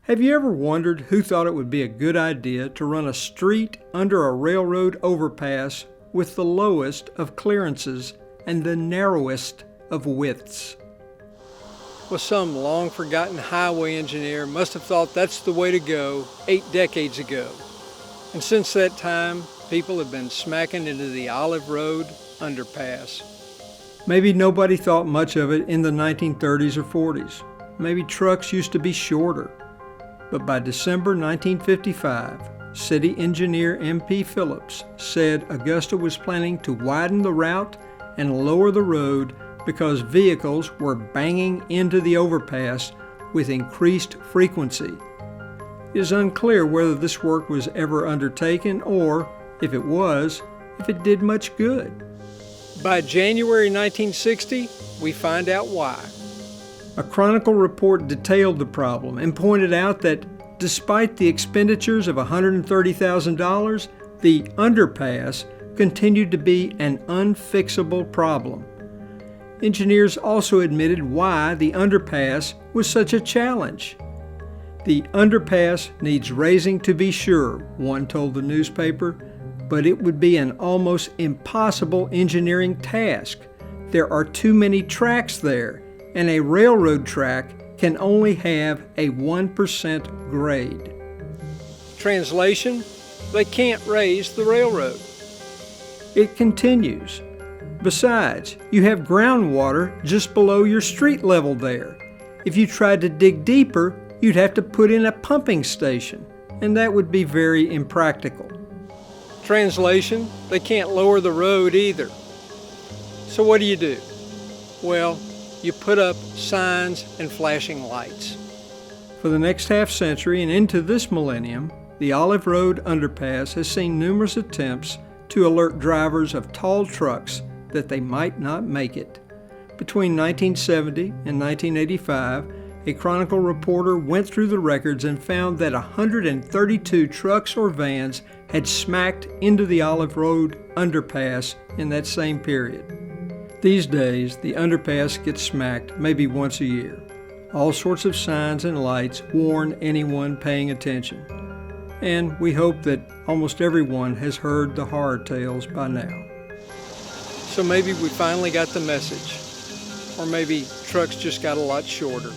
Have you ever wondered who thought it would be a good idea to run a street under a railroad overpass with the lowest of clearances and the narrowest of widths? Well, some long-forgotten highway engineer must have thought that's the way to go 8 decades ago. And since that time, people have been smacking into the Olive Road underpass. Maybe nobody thought much of it in the 1930s or 40s. Maybe trucks used to be shorter. But by December 1955, City Engineer M.P. Phillips said Augusta was planning to widen the route and lower the road because vehicles were banging into the overpass with increased frequency. It is unclear whether this work was ever undertaken or, if it was, if it did much good. By January 1960, we find out why. A Chronicle report detailed the problem and pointed out that despite the expenditures of $130,000, the underpass continued to be an unfixable problem. Engineers also admitted why the underpass was such a challenge. The underpass needs raising to be sure, one told the newspaper, but it would be an almost impossible engineering task. There are too many tracks there, and a railroad track can only have a 1% grade. Translation: they can't raise the railroad. It continues. Besides, you have groundwater just below your street level there. If you tried to dig deeper, you'd have to put in a pumping station, and that would be very impractical. Translation: they can't lower the road either. So what do? Well, you put up signs and flashing lights. For the next half century and into this millennium, the Olive Road underpass has seen numerous attempts to alert drivers of tall trucks that they might not make it. Between 1970 and 1985, a Chronicle reporter went through the records and found that 132 trucks or vans had smacked into the Olive Road underpass in that same period. These days, the underpass gets smacked maybe once a year. All sorts of signs and lights warn anyone paying attention. And we hope that almost everyone has heard the horror tales by now. So maybe we finally got the message. Or maybe trucks just got a lot shorter.